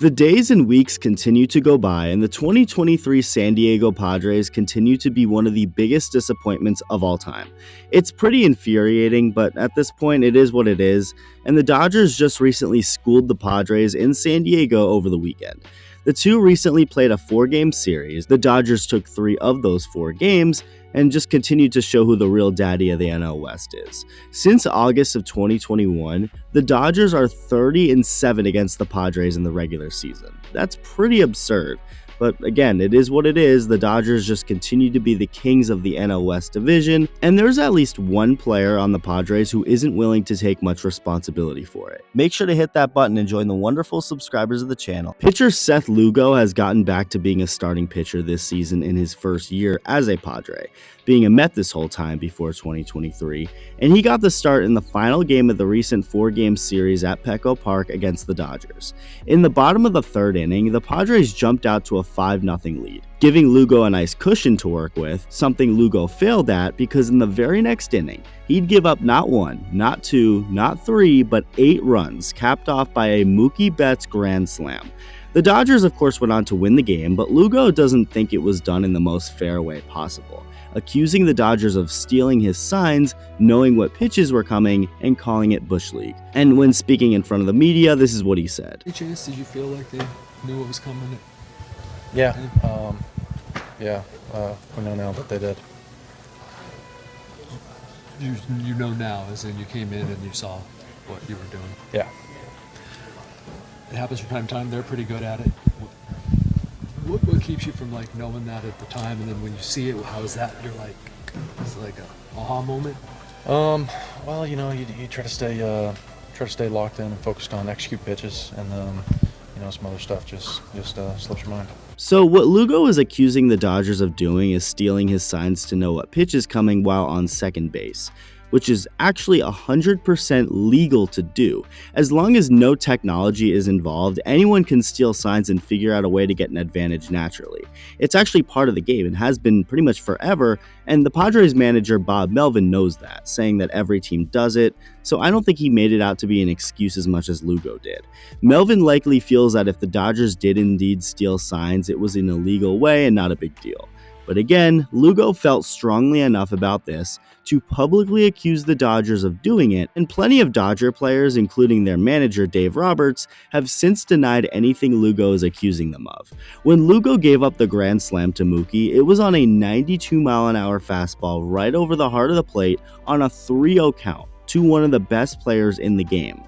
The days and weeks continue to go by, and the 2023 San Diego Padres continue to be one of the biggest disappointments of all time. It's pretty infuriating, but at this point, it is what it is, and the Dodgers just recently schooled the Padres in San Diego over the weekend. The two recently played a 4-game series. The Dodgers took 3 of those 4 games and just continued to show who the real daddy of the NL West is. Since August of 2021, the Dodgers are 30-7 against the Padres in the regular season. That's pretty absurd. But again, it is what it is. The Dodgers just continue to be the kings of the NL West division, and there's at least one player on the Padres who isn't willing to take much responsibility for it. Make sure to hit that button and join the wonderful subscribers of the channel. Pitcher Seth Lugo has gotten back to being a starting pitcher this season in his first year as a Padre, being a Met this whole time before 2023, and he got the start in the final game of the recent 4-game series at Petco Park against the Dodgers. In the bottom of the 3rd inning, the Padres jumped out to a 5-0 lead, giving Lugo a nice cushion to work with, something Lugo failed at because in the very next inning, he'd give up not 1, not 2, not 3, but 8 runs, capped off by a Mookie Betts grand slam. The Dodgers, of course, went on to win the game, but Lugo doesn't think it was done in the most fair way possible, accusing the Dodgers of stealing his signs, knowing what pitches were coming, and calling it Bush League. And when speaking in front of the media, this is what he said. Any chance did you feel like they knew what was coming? Yeah, we know now that they did. You know now, as in you came in and you saw what you were doing. Yeah. It happens from time to time. They're pretty good at it. What keeps you from like knowing that at the time, and then when you see it, how is that? You're like, it's like a aha moment. Well, you try to stay locked in and focused on execute pitches, and some other stuff just slips your mind. So what Lugo is accusing the Dodgers of doing is stealing his signs to know what pitch is coming while on second base, which is actually 100% legal to do. As long as no technology is involved, anyone can steal signs and figure out a way to get an advantage naturally. It's actually part of the game and has been pretty much forever, and the Padres manager Bob Melvin knows that, saying that every team does it, so I don't think he made it out to be an excuse as much as Lugo did. Melvin likely feels that if the Dodgers did indeed steal signs, it was in a legal way and not a big deal. But again, Lugo felt strongly enough about this to publicly accuse the Dodgers of doing it, and plenty of Dodger players, including their manager Dave Roberts, have since denied anything Lugo is accusing them of. When Lugo gave up the grand slam to Mookie, it was on a 92-mile-an-hour fastball right over the heart of the plate on a 3-0 count to one of the best players in the game.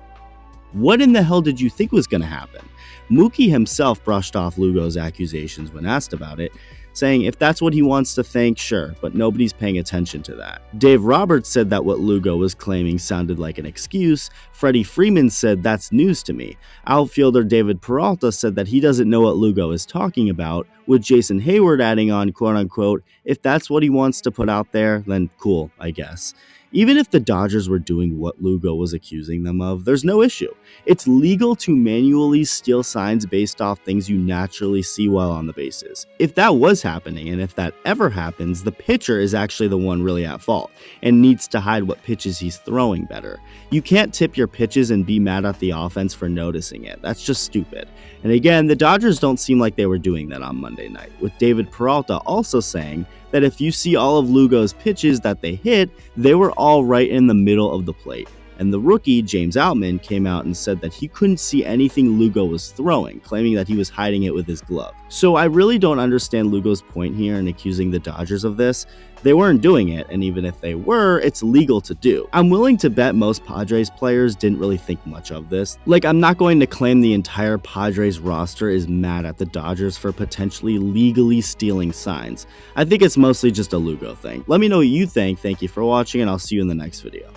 What in the hell did you think was going to happen? Mookie himself brushed off Lugo's accusations when asked about it, saying if that's what he wants to think, sure, but nobody's paying attention to that. Dave Roberts said that what Lugo was claiming sounded like an excuse. Freddie Freeman said that's news to me. Outfielder David Peralta said that he doesn't know what Lugo is talking about, with Jason Hayward adding on, quote-unquote, if that's what he wants to put out there, then cool, I guess. Even if the Dodgers were doing what Lugo was accusing them of, there's no issue. It's legal to manually steal signs based off things you naturally see while on the bases. If that was happening, and if that ever happens, the pitcher is actually the one really at fault, and needs to hide what pitches he's throwing better. You can't tip your pitches and be mad at the offense for noticing it. That's just stupid. And again, the Dodgers don't seem like they were doing that on Monday night, with David Peralta also saying that if you see all of Lugo's pitches that they hit, they were all right in the middle of the plate. And the rookie, James Outman, came out and said that he couldn't see anything Lugo was throwing, claiming that he was hiding it with his glove. So I really don't understand Lugo's point here in accusing the Dodgers of this. They weren't doing it, and even if they were, it's legal to do. I'm willing to bet most Padres players didn't really think much of this. Like, I'm not going to claim the entire Padres roster is mad at the Dodgers for potentially legally stealing signs. I think it's mostly just a Lugo thing. Let me know what you think. Thank you for watching, and I'll see you in the next video.